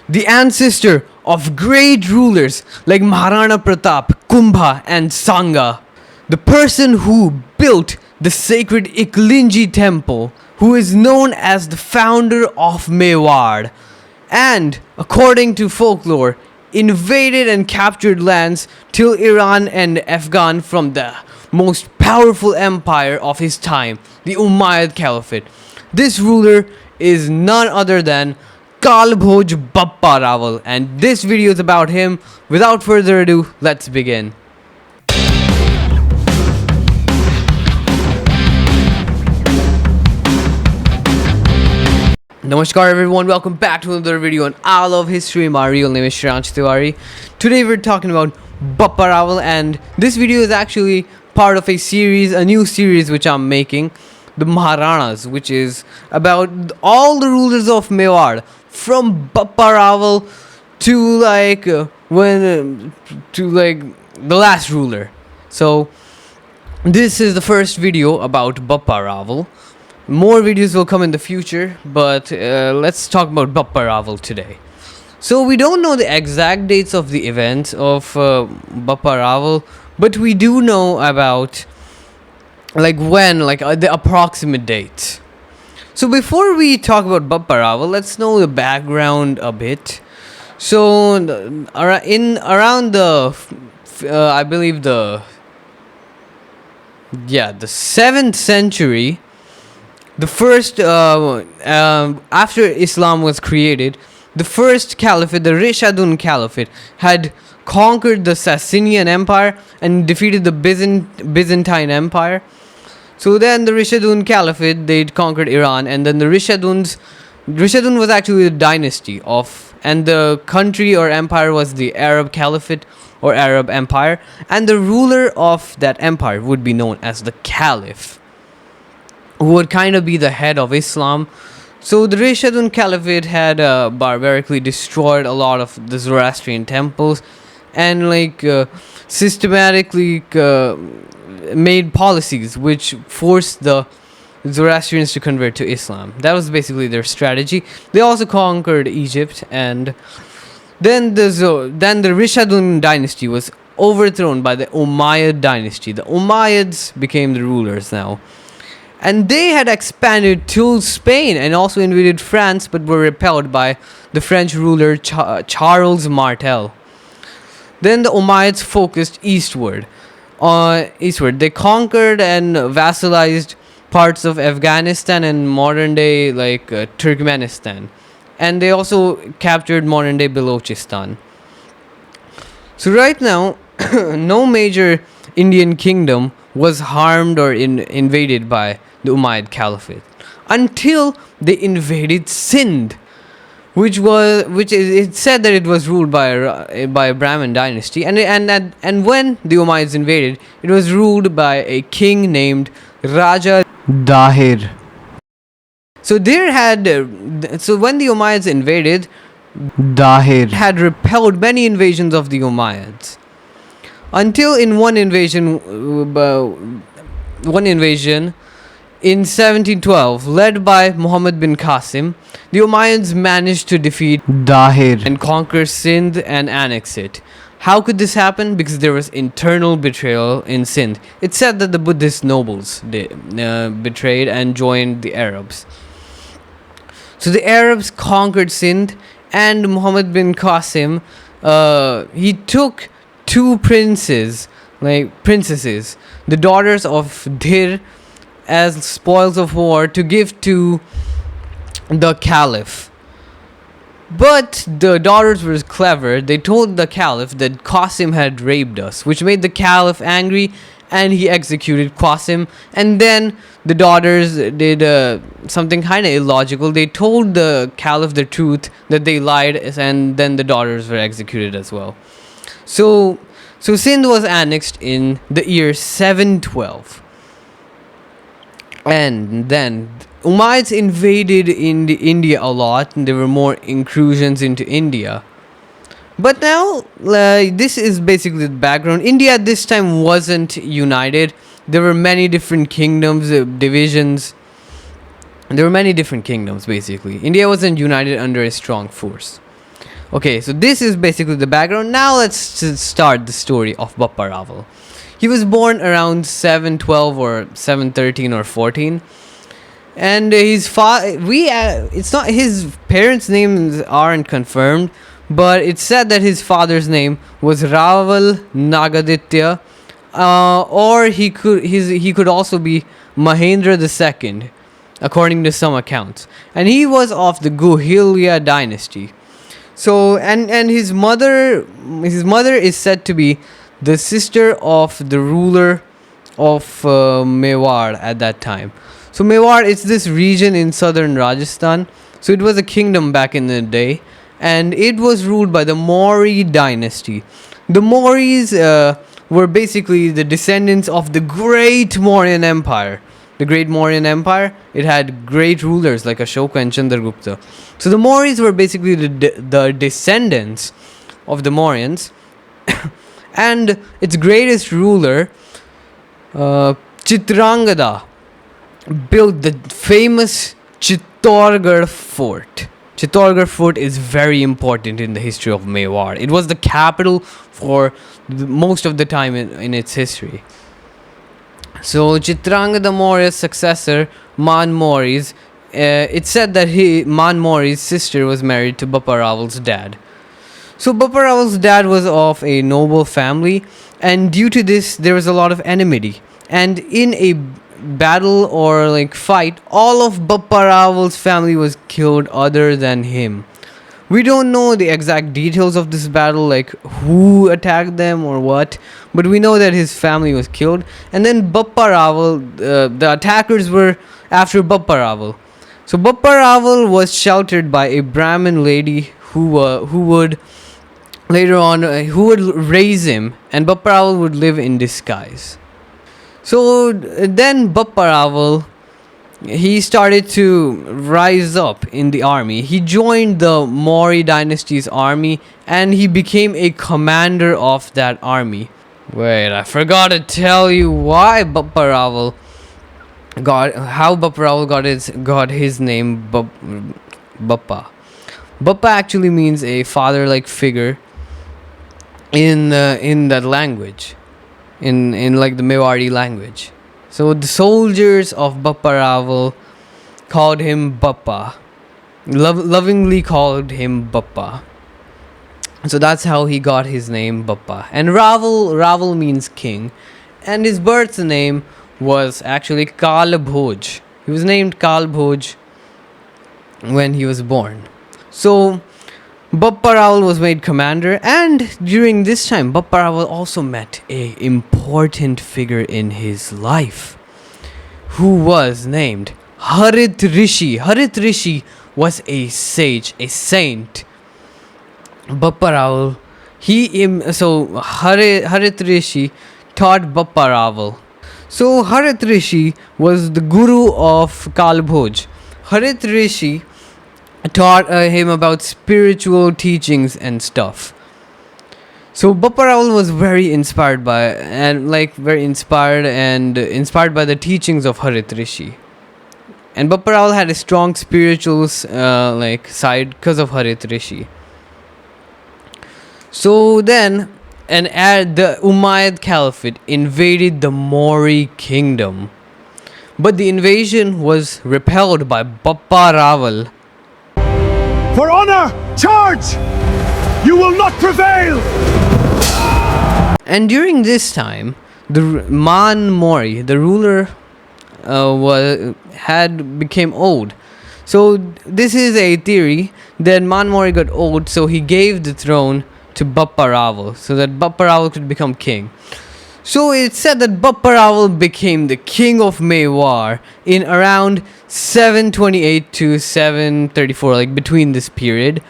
the ancestor of great rulers like Maharana Pratap, Kumbha, and Sanga, the person who built the sacred Iklinji temple, who is known as the founder of Mewar, and, according to folklore, invaded and captured lands till Iran and Afghan from the most powerful empire of his time, the Ummayyad Caliphate. This ruler is none other than Kalbhoj Bappa Rawal, and this video is about him. Without further ado, let's begin. Namaskar everyone, welcome back to another video on I Love History. My real name is Shreyansh Tiwari. Today we're talking about Bappa Rawal, and this video is actually part of a new series which I'm making, the Maharanas, which is about all the rulers of Mewar, from Bappa Rawal to the last ruler. So this is the first video about Bappa Rawal. More videos will come in the future, but let's talk about Bappa Rawal today. So we don't know the exact dates of the events of Bappa Rawal, but we do know about the approximate dates. So before we talk about Bappa Rawal, let's know the background a bit. So around the 7th century, the first after Islam was created, the first caliphate, the Rashidun Caliphate, had conquered the Sassanian Empire and defeated the Byzantine Empire. So then the Rashidun Caliphate, they conquered Iran, and then the Rashidun was actually a dynasty and the country or empire was the Arab Caliphate or Arab Empire, and the ruler of that empire would be known as the Caliph, who would kind of be the head of Islam. So the Rashidun Caliphate had barbarically destroyed a lot of the Zoroastrian temples and systematically made policies which forced the Zoroastrians to convert to Islam. That was basically their strategy. They also conquered Egypt, and then the Rashidun dynasty was overthrown by the Umayyad dynasty. The Umayyads became the rulers now. And they had expanded to Spain and also invaded France, but were repelled by the French ruler Charles Martel. Then the Umayyads focused eastward. They conquered and vassalized parts of Afghanistan and modern-day Turkmenistan. And they also captured modern-day Balochistan. So right now, no major Indian kingdom was harmed or invaded by the Umayyad Caliphate until they invaded Sindh, which is said that it was ruled by a Brahmin dynasty, and when the Umayyads invaded, it was ruled by a king named Raja Dahir. So when the Umayyads invaded, Dahir had repelled many invasions of the Umayyads. Until in one invasion in 1712, led by Muhammad bin Qasim, the Umayyads managed to defeat Dahir and conquer Sindh and annex it. How could this happen? Because there was internal betrayal in Sindh. It's said that the Buddhist nobles betrayed and joined the Arabs. So the Arabs conquered Sindh, and Muhammad bin Qasim, he took two princesses, the daughters of Dhir, as spoils of war to give to the Caliph. But the daughters were clever. They told the Caliph that Qasim had raped us, which made the Caliph angry, and he executed Qasim. And then the daughters did something kind of illogical. They told the Caliph the truth, that they lied, and then the daughters were executed as well. So Sindh was annexed in the year 712. And then Umayyads invaded India a lot, and there were more incursions into India. But now, this is basically the background. India at this time wasn't united. There were many different kingdoms, divisions. There were many different kingdoms, basically. India wasn't united under a strong force. Okay, so this is basically the background. Now let's start the story of Bappa Rawal. He was born around 712 or 713 or 14, and his it's not his parents' names aren't confirmed, but it's said that his father's name was Rawal Nagaditya, or he could also be Mahendra II, according to some accounts, and he was of the Guhilya dynasty. So and his mother is said to be the sister of the ruler of Mewar at that time. So Mewar is this region in southern Rajasthan. So it was a kingdom back in the day, and it was ruled by the Maurya dynasty. The Mauryas were basically the descendants of the great Mauryan Empire. The great Mauryan Empire, it had great rulers like Ashoka and Chandragupta. So the Mauryas were basically the descendants of the Mauryans. And its greatest ruler, Chitrangada, built the famous Chittorgarh fort. Chittorgarh fort is very important in the history of Mewar. It was the capital for most of the time in its history. So Chitrangada Maurya's successor, Man Maurya's, it's said that Man Maurya's sister was married to Bappa Rawal's dad. So Bappa Rawal's dad was of a noble family, and due to this, there was a lot of enmity. And in a battle or like fight, all of Bappa Rawal's family was killed other than him. We don't know the exact details of this battle, like who attacked them or what, but we know that his family was killed. And then Bappa Rawal, the attackers were after Bappa Rawal. So Bappa Rawal was sheltered by a Brahmin lady who would later on who would raise him, and Bappa Rawal would live in disguise. So then Bappa Rawal, he started to rise up in the army. He joined the Maurya dynasty's army, and he became a commander of that army. Wait, I forgot to tell you why Bappa Rawal got his name Bappa. Bappa actually means a father-like figure in that language, in like the Mewari language. So the soldiers of Bappa Rawal called him Bappa, lovingly called him Bappa. So that's how he got his name Bappa. And Rawal means king, and his birth name was actually Kalbhoj. He was named Kalbhoj when he was born. So Bappa Rawal was made commander, and during this time, Bappa Rawal also met a important figure in his life, who was named Harit Rishi. Harit Rishi was a sage, a saint. Bappa Rawal, Harit Rishi taught Bappa Rawal. So Harit Rishi was the guru of Kalbhoj. Harit Rishi taught him about spiritual teachings and stuff. So Bappa Rawal was very inspired by the teachings of Harit Rishi. And Bappa Rawal had a strong spiritual side because of Harit Rishi. So then the Umayyad Caliphate invaded the Maurya kingdom. But the invasion was repelled by Bappa Rawal. For honor, charge! You will not prevail! And during this time, the Man Maurya, the ruler, became old. So this is a theory that Man Maurya got old, so he gave the throne to Bappa Rawal, so that Bappa Rawal could become king. So it's said that Bappa Rawal became the king of Mewar in around 728 to 734, like between this period.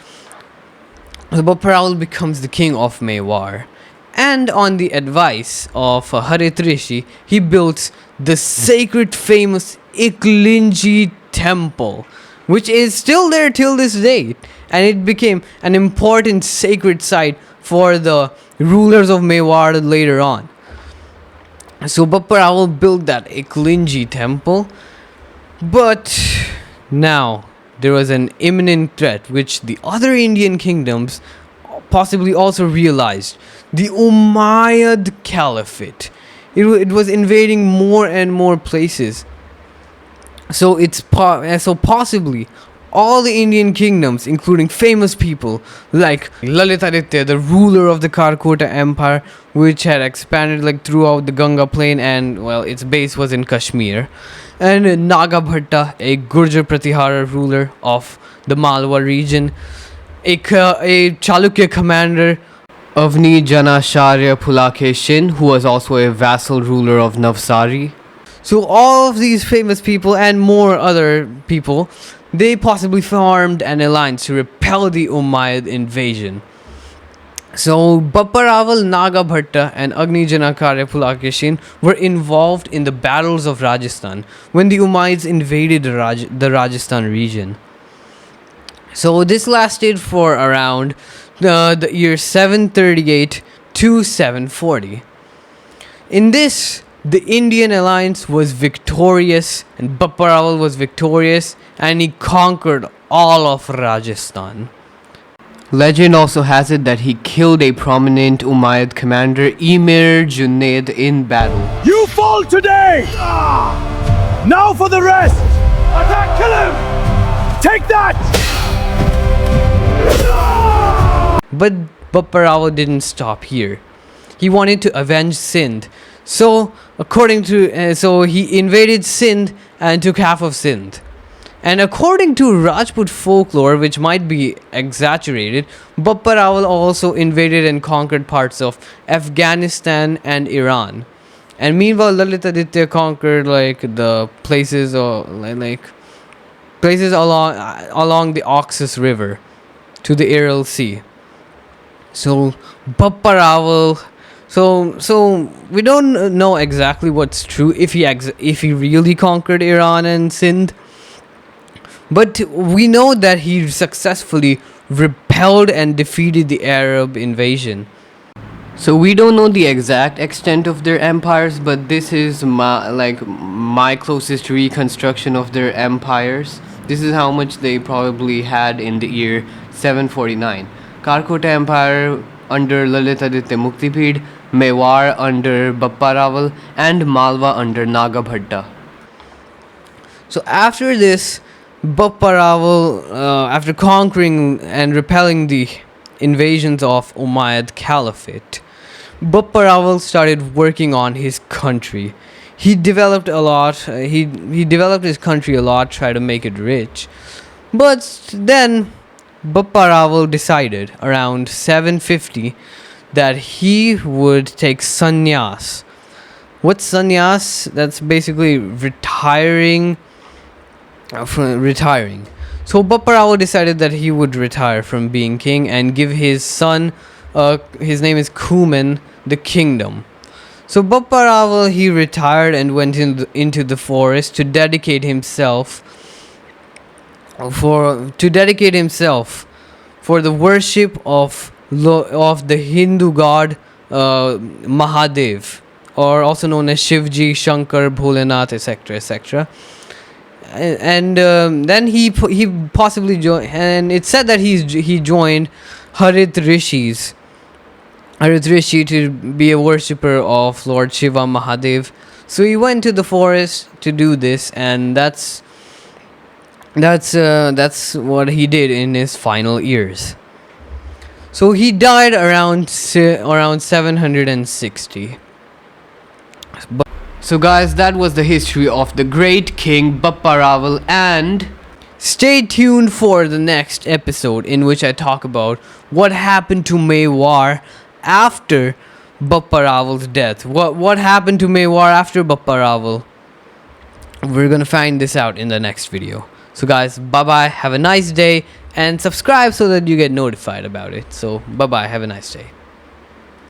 So Bappa Rawal becomes the king of Mewar. And on the advice of Harit Rishi, he built the sacred famous Eklinji temple, which is still there till this day. And it became an important sacred site for the rulers of Mewar later on. So Bappa Rawal built that Eklinji temple. But now there was an imminent threat which the other Indian kingdoms possibly also realized. The Umayyad Caliphate. It was invading more and more places. So possibly all the Indian kingdoms, including famous people like Lalitaditya, the ruler of the Karkota Empire, which had expanded like throughout the Ganga plain, and well, its base was in Kashmir, and Nagabhatta, a Gurjar Pratihara ruler of the Malwa region, a Chalukya commander, Avni Janasharya Pulakeshin, who was also a vassal ruler of Navsari. So all of these famous people and more other people, they possibly formed an alliance to repel the Umayyad invasion. So Bappa Rawal, Nagabhatta and Agni Janasharya Pulakeshin were involved in the battles of Rajasthan when the Umayyads invaded the Rajasthan region. So this lasted for around the year 738 to 740. In this, the Indian alliance was victorious, and Bappa Rawal was victorious, and he conquered all of Rajasthan. Legend also has it that he killed a prominent Umayyad commander, Emir Junaid, in battle. You fall today! Now for the rest! Attack! Kill him! Take that! But Bappa Rawal didn't stop here. He wanted to avenge Sindh. So he invaded Sindh and took half of Sindh. And according to Rajput folklore, which might be exaggerated, Bappa Rawal also invaded and conquered parts of Afghanistan and Iran. And meanwhile, Lalitaditya conquered like the places places along the Oxus River to the Aral Sea. So Bappa Rawal. So we don't know exactly what's true if he really conquered Iran and Sindh, but we know that he successfully repelled and defeated the Arab invasion. So we don't know the exact extent of their empires, but this is my closest reconstruction of their empires. This is how much they probably had in the year 749. Karkota Empire under Lalitaditya Muktipid, Mewar under Bappa Rawal, and Malwa under Nagabhatta. So after this, Bappa Rawal, after conquering and repelling the invasions of Umayyad Caliphate, Bappa Rawal started working on his country. He developed a lot. He developed his country a lot, tried to make it rich. But then Bappa Rawal decided around 750 that he would take sannyas. What's sannyas? That's basically retiring. So Bappa Rawal decided that he would retire from being king and give his son, his name is Kumbha, the kingdom. So Bappa Rawal, he retired and went into the forest to dedicate himself for the worship of the Hindu god Mahadev, or also known as Shivji, Shankar, Bholenath, etc. And then he possibly joined, and it's said that he joined Harit Rishi to be a worshipper of Lord Shiva Mahadev. So he went to the forest to do this, and that's what he did in his final years. So he died around 760. So guys, that was the history of the great king Bappa Rawal, and stay tuned for the next episode in which I talk about what happened to Mewar after Bappa Rawal's death. What happened to Mewar after Bappa Rawal? We're gonna find this out in the next video. So guys, bye bye, have a nice day, and subscribe so that you get notified about it. So bye bye, have a nice day.